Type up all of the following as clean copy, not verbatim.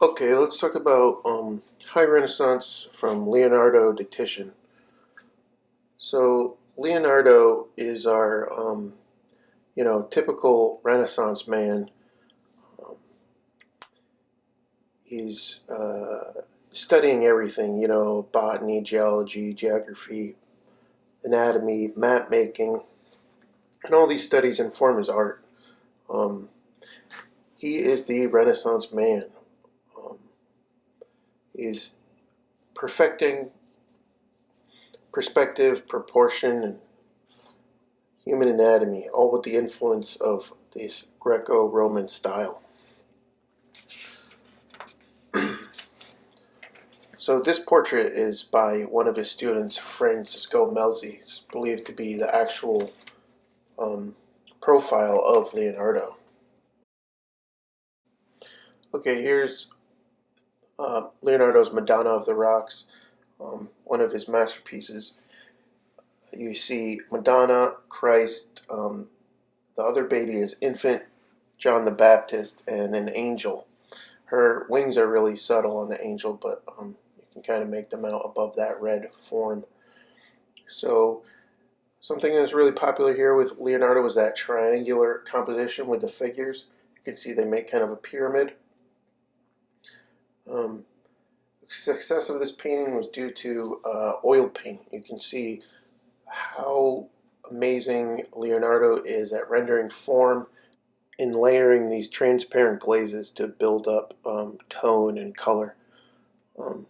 Okay, let's talk about High Renaissance from Leonardo to Titian. So Leonardo is our typical Renaissance man. Um, he's studying everything, botany, geology, geography, anatomy, map making, and all these studies inform his art. Um, he is the Renaissance man. Um, he's perfecting perspective, proportion, and human anatomy, all with the influence of this Greco-Roman style. So this portrait is by one of his students, Francisco Melzi. It's believed to be the actual um, profile of Leonardo. Okay, here's Leonardo's Madonna of the Rocks, one of his masterpieces. You see Madonna, Christ, the other baby is infant John the Baptist, and an angel. Her wings are really subtle on the angel, but you can kind of make them out above that red form. So something that's really popular here with Leonardo is that triangular composition with the figures. You can see they make kind of a pyramid. Um, the success of this painting was due to oil paint. You can see how amazing Leonardo is at rendering form and layering these transparent glazes to build up tone and color. Um,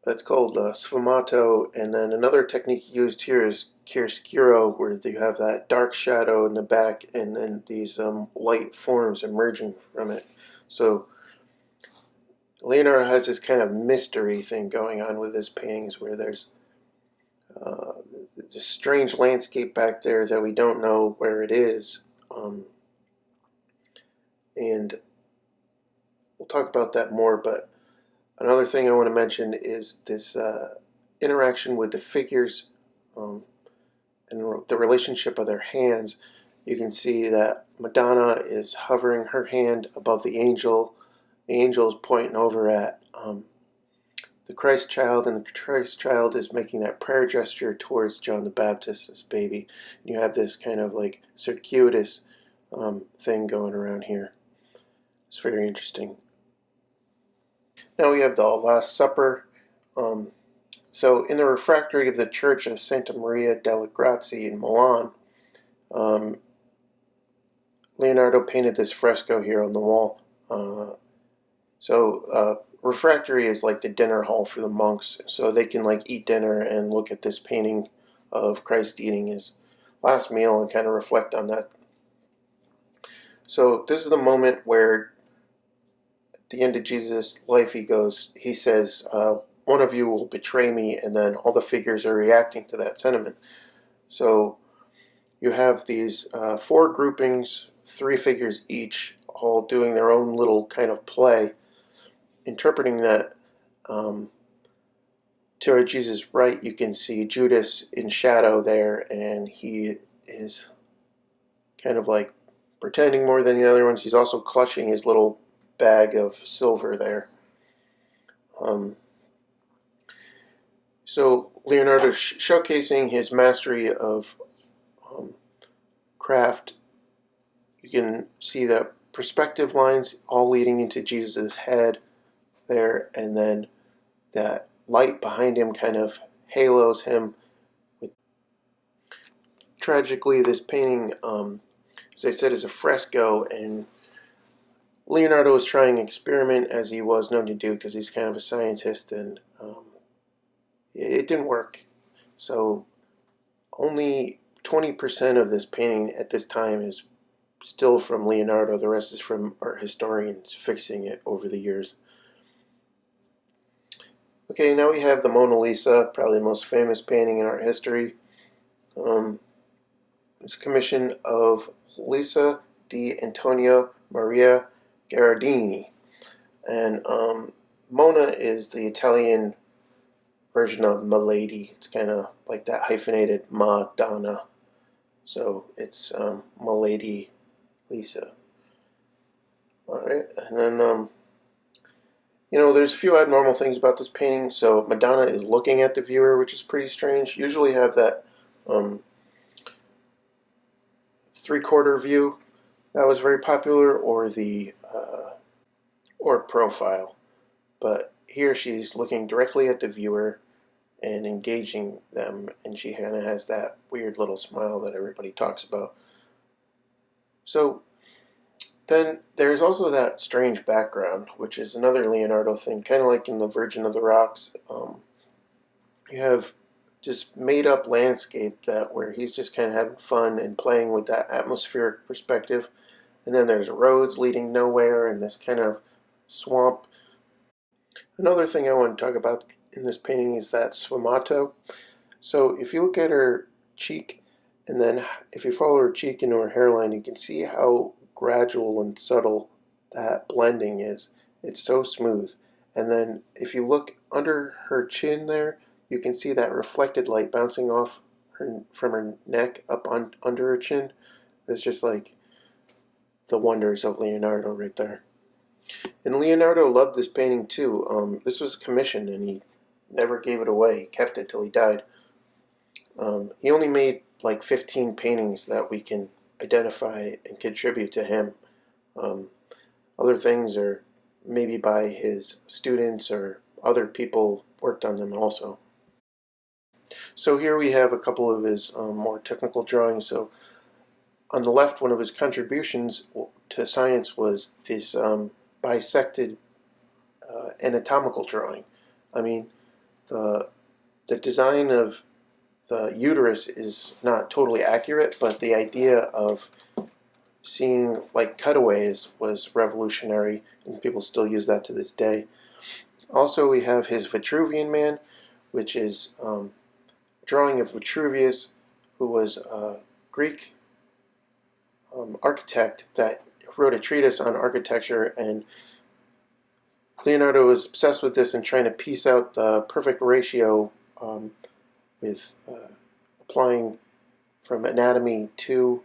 that's called sfumato, and then another technique used here is chiaroscuro, where you have that dark shadow in the back and then these light forms emerging from it. So Leonardo has this kind of mystery thing going on with his paintings, where there's uh, this strange landscape back there that we don't know where it is, and we'll talk about that more. But another thing I want to mention is this interaction with the figures um, and the relationship of their hands. You can see that Madonna is hovering her hand above the angel. The angel is pointing over at the Christ child, and the Christ child is making that prayer gesture towards John the Baptist's baby. And you have this kind of like circuitous thing going around here. It's very interesting. Now we have the Last Supper. Um, so in the refractory of the Church of Santa Maria delle Grazie in Milan, um, Leonardo painted this fresco here on the wall. Refractory is like the dinner hall for the monks, so they can like eat dinner and look at this painting of Christ eating his last meal and kind of reflect on that. So this is the moment where at the end of Jesus' life he says, one of you will betray me, and then all the figures are reacting to that sentiment. So you have these four groupings, three figures each, all doing their own little kind of play, interpreting that. To Jesus' right, you can see Judas in shadow there, and he is kind of like pretending more than the other ones. He's also clutching his little bag of silver there. Um, so Leonardo showcasing his mastery of um, craft. You can see the perspective lines all leading into Jesus' head there, and then that light behind him kind of halos him. Tragically, this painting, as I said, is a fresco, and Leonardo was trying an experiment, as he was known to do, because he's kind of a scientist, and it didn't work. So only 20% of this painting at this time is still from Leonardo. The rest is from art historians fixing it over the years. Okay, now we have the Mona Lisa, probably the most famous painting in art history. It's a commission of Lisa di Antonio Maria Gherardini. And Mona is the Italian version of Milady. It's kind of like that hyphenated Madonna. So it's Milady Lisa. Alright, and then There's a few abnormal things about this painting. So Madonna is looking at the viewer, which is pretty strange. Usually have that um, three-quarter view that was very popular, or the or profile. But here she's looking directly at the viewer and engaging them, and she kind of has that weird little smile that everybody talks about. So then there's also that strange background, which is another Leonardo thing, kind of like in the Virgin of the Rocks. You have just made up landscape that where he's just kind of having fun and playing with that atmospheric perspective. And then there's roads leading nowhere and this kind of swamp. Another thing I want to talk about in this painting is that sfumato. So if you look at her cheek, and then if you follow her cheek into her hairline, you can see how gradual and subtle that blending is. It's so smooth. And then if you look under her chin there, you can see that reflected light bouncing off from her neck up under her chin. It's just like the wonders of Leonardo right there. And Leonardo loved this painting too. This was commissioned and he never gave it away. He kept it till he died. He only made like 15 paintings that we can identify and contribute to him. Other things are maybe by his students or other people worked on them also. So here we have a couple of his more technical drawings. So on the left, one of his contributions to science was this bisected anatomical drawing. I mean, the design of the uterus is not totally accurate, but the idea of seeing like cutaways was revolutionary, and people still use that to this day. Also, we have his Vitruvian Man, which is a drawing of Vitruvius, who was a Greek architect that wrote a treatise on architecture, and Leonardo was obsessed with this and trying to piece out the perfect ratio with applying from anatomy to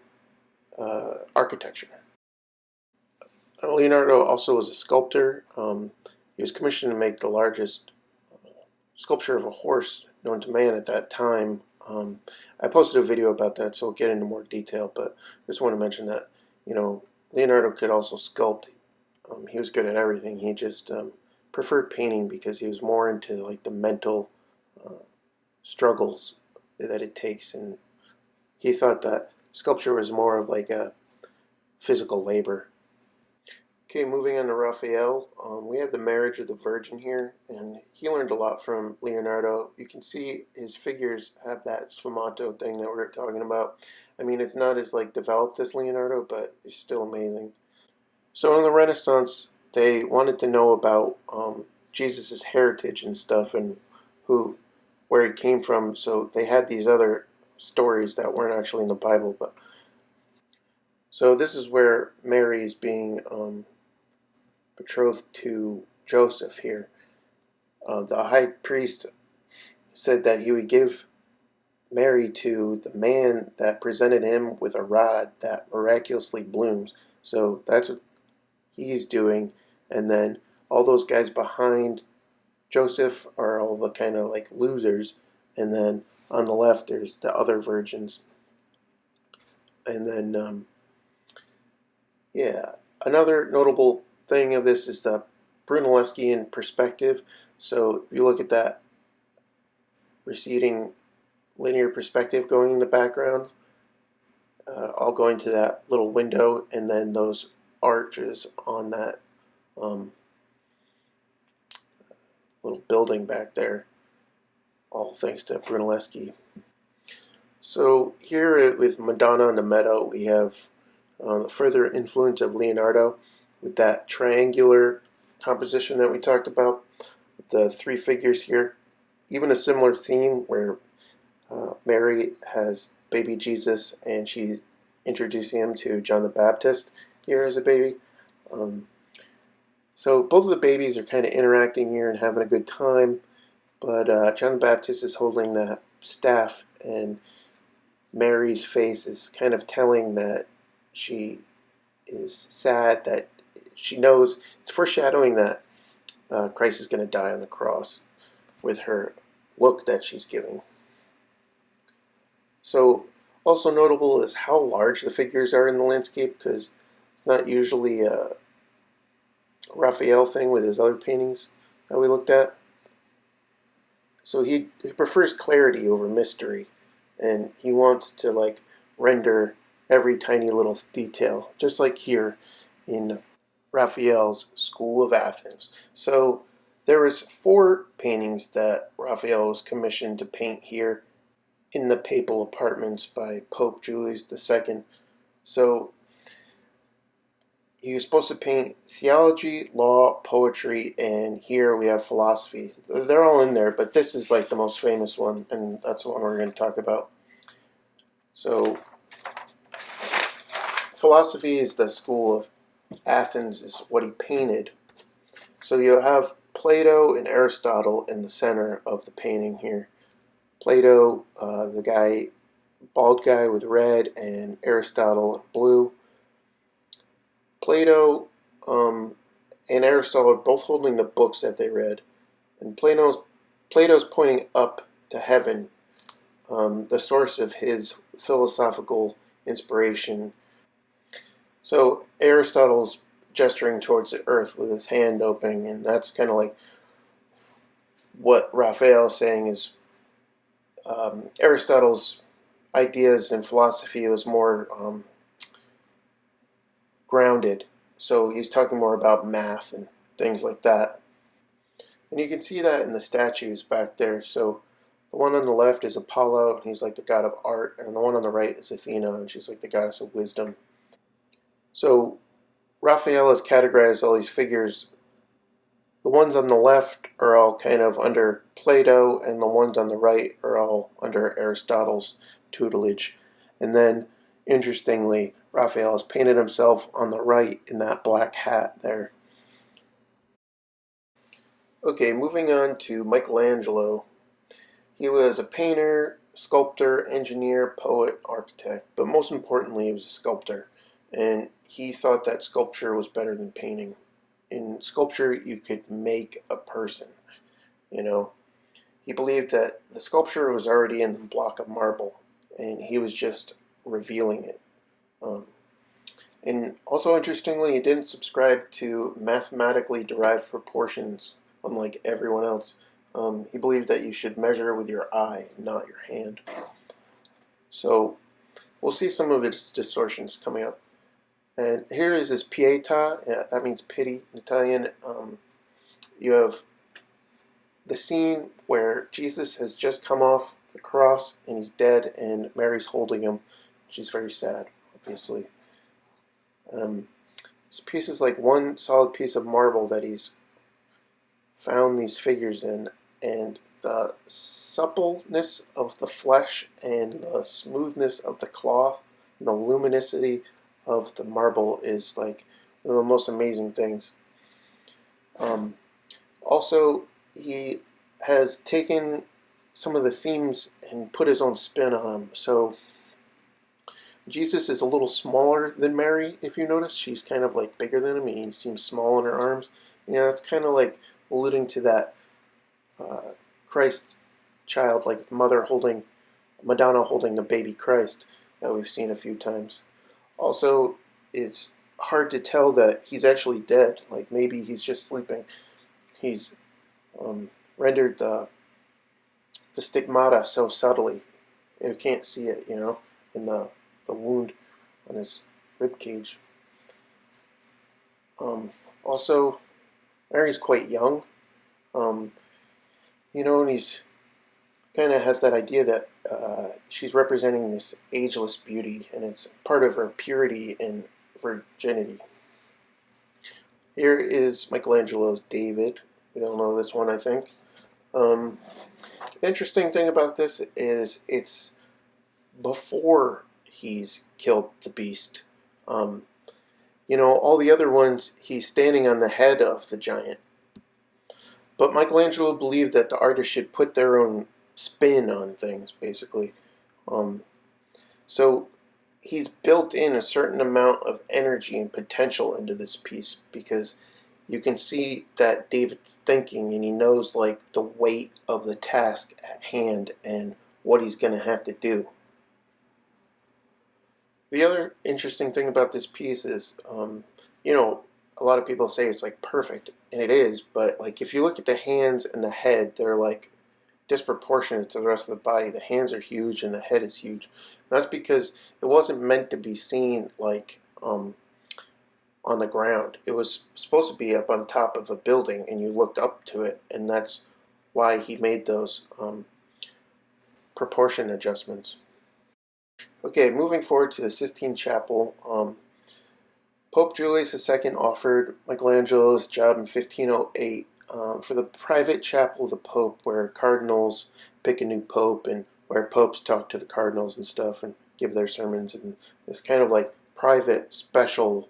architecture. Leonardo also was a sculptor. He was commissioned to make the largest sculpture of a horse known to man at that time. I posted a video about that, so we'll get into more detail, but I just want to mention that, Leonardo could also sculpt. He was good at everything. He just preferred painting because he was more into like the mental struggles that it takes, and he thought that sculpture was more of like a physical labor. Okay, moving on to Raphael, we have the Marriage of the Virgin here, and he learned a lot from Leonardo. You can see his figures have that sfumato thing that we were talking about. I mean, it's not as like developed as Leonardo, but it's still amazing. So in the Renaissance, they wanted to know about Jesus' heritage and stuff, and where he came from. So they had these other stories that weren't actually in the Bible, but so this is where Mary is being betrothed to Joseph here. The high priest said that he would give Mary to the man that presented him with a rod that miraculously blooms. So that's what he's doing. And then all those guys behind Joseph are all the kind of like losers. And then on the left, there's the other virgins. And then, yeah, another notable thing of this is the Brunelleschian perspective. So if you look at that receding linear perspective going in the background, all going to that little window, and then those arches on that little building back there, all thanks to Brunelleschi. So here with Madonna in the meadow, we have the further influence of Leonardo with that triangular composition that we talked about, with the three figures here. Even a similar theme where Mary has baby Jesus and she's introducing him to John the Baptist here as a baby. So both of the babies are kind of interacting here and having a good time, but John the Baptist is holding that staff, and Mary's face is kind of telling that she is sad, that she knows, it's foreshadowing that Christ is going to die on the cross with her look that she's giving. So also notable is how large the figures are in the landscape, because it's not usually a Raphael thing with his other paintings that we looked at. So he prefers clarity over mystery, and he wants to like render every tiny little detail, just like here in Raphael's School of Athens. So there was 4 paintings that Raphael was commissioned to paint here in the papal apartments by Pope Julius II. So he was supposed to paint theology, law, poetry, and here we have philosophy. They're all in there, but this is like the most famous one, and that's the one we're going to talk about. So philosophy is the school of Athens, is what he painted. So you have Plato and Aristotle in the center of the painting here. Plato, the guy, bald guy with red, and Aristotle blue. Plato and Aristotle are both holding the books that they read, and Plato's pointing up to heaven, the source of his philosophical inspiration. So Aristotle's gesturing towards the earth with his hand open, and that's kind of like what Raphael is saying is Aristotle's ideas and philosophy was more grounded. So he's talking more about math and things like that. And you can see that in the statues back there. So the one on the left is Apollo, and he's like the god of art, and the one on the right is Athena, and she's like the goddess of wisdom. So Raphael has categorized all these figures. The ones on the left are all kind of under Plato, and the ones on the right are all under Aristotle's tutelage. And then, interestingly, Raphael has painted himself on the right in that black hat there. Okay, moving on to Michelangelo. He was a painter, sculptor, engineer, poet, architect, but most importantly, he was a sculptor. And he thought that sculpture was better than painting. In sculpture, you could make a person, you know. He believed that the sculpture was already in the block of marble, and he was just revealing it. And also, interestingly, he didn't subscribe to mathematically derived proportions, unlike everyone else. He believed that you should measure with your eye, not your hand. So, we'll see some of its distortions coming up. And here is his pietà, that means pity in Italian. You have the scene where Jesus has just come off the cross and he's dead, and Mary's holding him. She's very sad, obviously. This piece is like one solid piece of marble that he's found these figures in, and the suppleness of the flesh and the smoothness of the cloth and the luminosity of the marble is like one of the most amazing things. Also, he has taken some of the themes and put his own spin on them. So Jesus is a little smaller than Mary, if you notice. She's kind of like bigger than him, and he seems small in her arms. That's kind of like alluding to that Christ child, like Madonna holding the baby Christ that we've seen a few times. Also, it's hard to tell that he's actually dead. Like maybe he's just sleeping. He's rendered the stigmata so subtly you can't see it, in the wound on his rib cage. Also, Mary's quite young, and he's kind of has that idea that she's representing this ageless beauty, and it's part of her purity and virginity. Here is Michelangelo's David. We don't know this one, I think. Interesting thing about this is it's before he's killed the beast. All the other ones, he's standing on the head of the giant. But Michelangelo believed that the artist should put their own spin on things, basically. So he's built in a certain amount of energy and potential into this piece because you can see that David's thinking, and he knows like the weight of the task at hand and what he's going to have to do. The other interesting thing about this piece is, a lot of people say it's like perfect, and it is, but like if you look at the hands and the head, they're like disproportionate to the rest of the body. The hands are huge and the head is huge. And that's because it wasn't meant to be seen like on the ground. It was supposed to be up on top of a building, and you looked up to it, and that's why he made those proportion adjustments. Okay, moving forward to the Sistine Chapel. Pope Julius II offered Michelangelo his job in 1508 for the private chapel of the Pope, where cardinals pick a new pope and where popes talk to the cardinals and stuff and give their sermons, and this kind of like private, special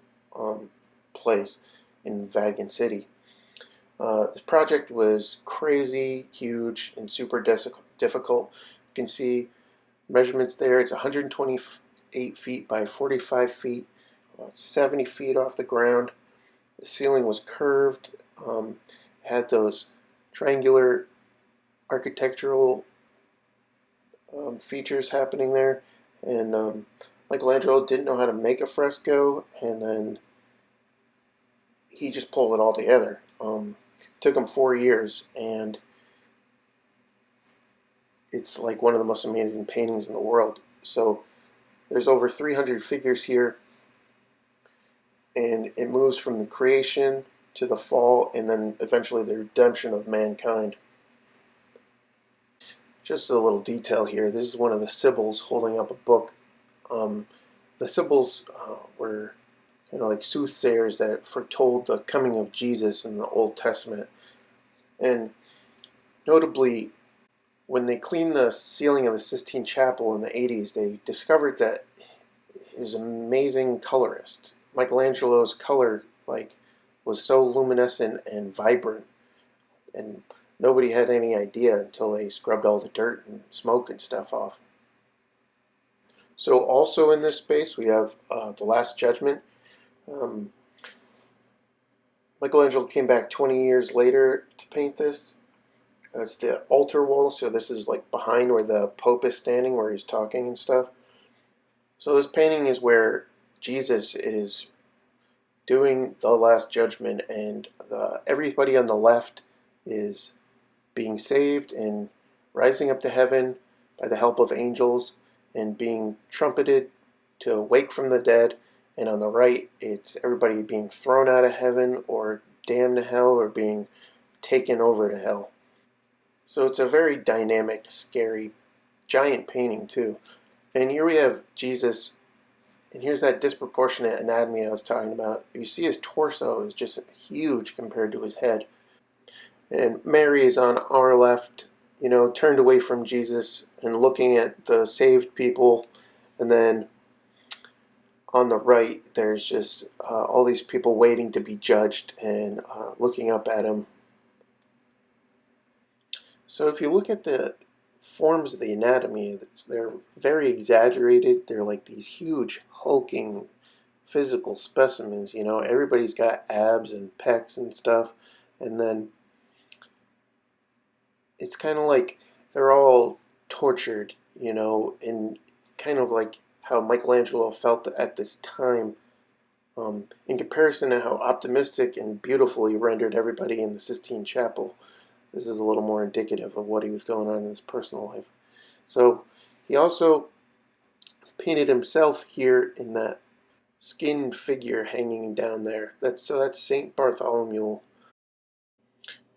place in Vatican City. This project was crazy, huge, and super difficult. You can see measurements there. It's 128 feet by 45 feet, 70 feet off the ground. The ceiling was curved, had those triangular architectural features happening there, and Michelangelo didn't know how to make a fresco, and then he just pulled it all together. Took him 4 years, and it's like one of the most amazing paintings in the world. So there's over 300 figures here, and it moves from the creation to the fall and then eventually the redemption of mankind. Just a little detail here. This is one of the Sibyls holding up a book. The Sibyls were kind of like soothsayers that foretold the coming of Jesus in the Old Testament. And notably, when they cleaned the ceiling of the Sistine Chapel in the 80s, they discovered that he was an amazing colorist. Michelangelo's color was so luminescent and vibrant, and nobody had any idea until they scrubbed all the dirt and smoke and stuff off. So also in this space we have the Last Judgment. Michelangelo came back 20 years later to paint this. It's the altar wall, so this is like behind where the Pope is standing, where he's talking and stuff. So this painting is where Jesus is doing the Last Judgment, and everybody on the left is being saved and rising up to heaven by the help of angels and being trumpeted to awake from the dead. And on the right, it's everybody being thrown out of heaven or damned to hell or being taken over to hell. So it's a very dynamic, scary, giant painting too. And here we have Jesus, and here's that disproportionate anatomy I was talking about. You see his torso is just huge compared to his head. And Mary is on our left, turned away from Jesus and looking at the saved people. And then on the right, there's just all these people waiting to be judged and looking up at him. So if you look at the forms of the anatomy, they're very exaggerated. They're like these huge, hulking, physical specimens. Everybody's got abs and pecs and stuff. And then it's kind of like they're all tortured, and kind of like how Michelangelo felt at this time, in comparison to how optimistic and beautiful he rendered everybody in the Sistine Chapel. This is a little more indicative of what he was going on in his personal life. So he also painted himself here in that skinned figure hanging down there. That's Saint Bartholomew.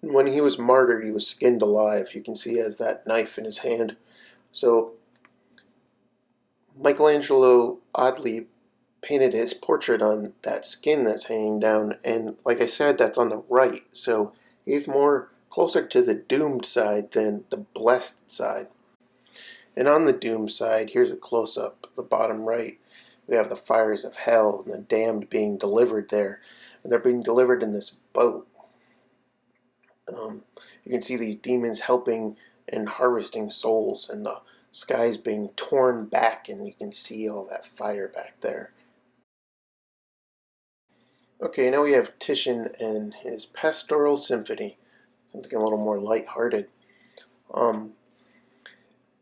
When he was martyred, he was skinned alive. You can see he has that knife in his hand. So Michelangelo oddly painted his portrait on that skin that's hanging down, and like I said, that's on the right. So he's more closer to the doomed side than the blessed side. And on the doomed side, here's a close-up, the bottom right. We have the fires of hell and the damned being delivered there. And they're being delivered in this boat. You can see these demons helping and harvesting souls, and the sky's being torn back, and you can see all that fire back there. Okay, now we have Titian and his Pastoral Symphony, something a little more lighthearted. Um,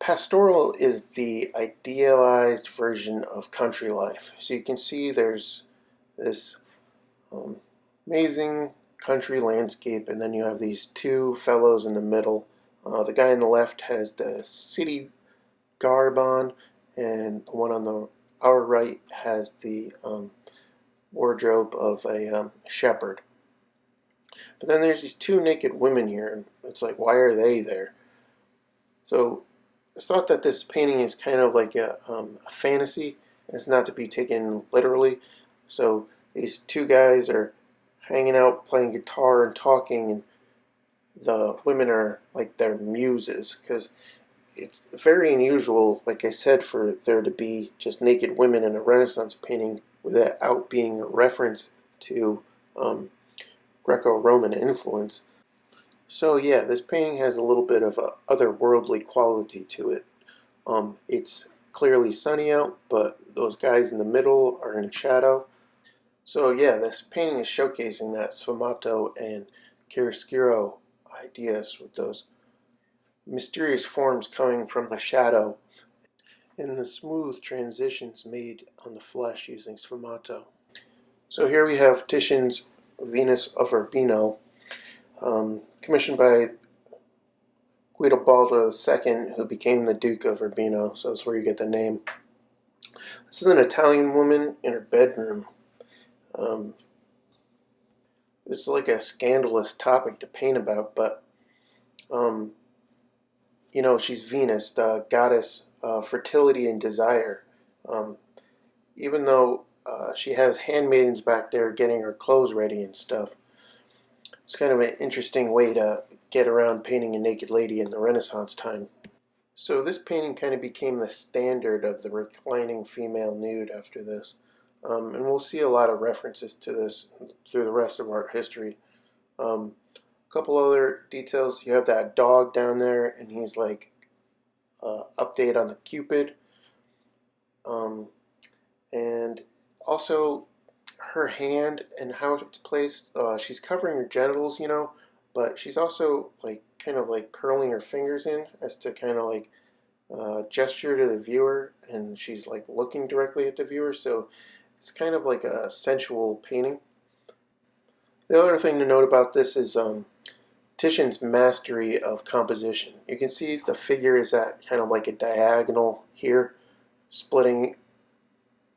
Pastoral is the idealized version of country life. So you can see there's this um, amazing country landscape, and then you have these two fellows in the middle. The guy on the left has the city garb on, and the one on the our right has the wardrobe of a shepherd. But then there's these two naked women here, and it's like, why are they there? So it's thought that this painting is kind of like a fantasy. It's not to be taken literally. So these two guys are hanging out, playing guitar and talking, and the women are like their muses, because it's very unusual, like I said, for there to be just naked women in a Renaissance painting without being a reference to um, Greco-Roman influence. So yeah, this painting has a little bit of a otherworldly quality to it. It's clearly sunny out, but those guys in the middle are in shadow. So yeah, this painting is showcasing that sfumato and chiaroscuro ideas with those mysterious forms coming from the shadow and the smooth transitions made on the flesh using sfumato. So here we have Titian's Venus of Urbino, commissioned by Guidobaldo II, who became the Duke of Urbino, so that's where you get the name. This is an Italian woman in her bedroom. Um, this is like a scandalous topic to paint about, but um, she's Venus, the goddess of fertility and desire. Um, Even though she has handmaidens back there getting her clothes ready and stuff, it's kind of an interesting way to get around painting a naked lady in the Renaissance time. So this painting kind of became the standard of the reclining female nude after this. And we'll see a lot of references to this through the rest of art history. A couple other details. You have that dog down there, and he's like, update on the Cupid. Um, and also her hand and how it's placed. She's covering her genitals, but she's also like kind of like curling her fingers in as to kind of like gesture to the viewer, and she's like looking directly at the viewer. So it's kind of like a sensual painting. The other thing to note about this is Titian's mastery of composition. You can see the figure is at kind of like a diagonal here, splitting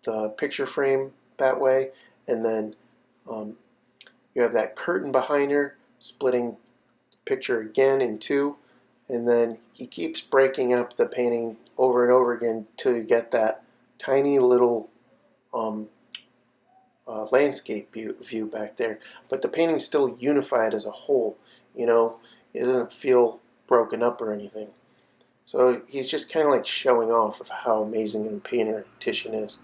the picture frame that way, and then um, you have that curtain behind her splitting the picture again in two, and then he keeps breaking up the painting over and over again till you get that tiny little um, landscape view back there. But the painting's still unified as a whole. It doesn't feel broken up or anything. So he's just kind of like showing off of how amazing a painter Titian is.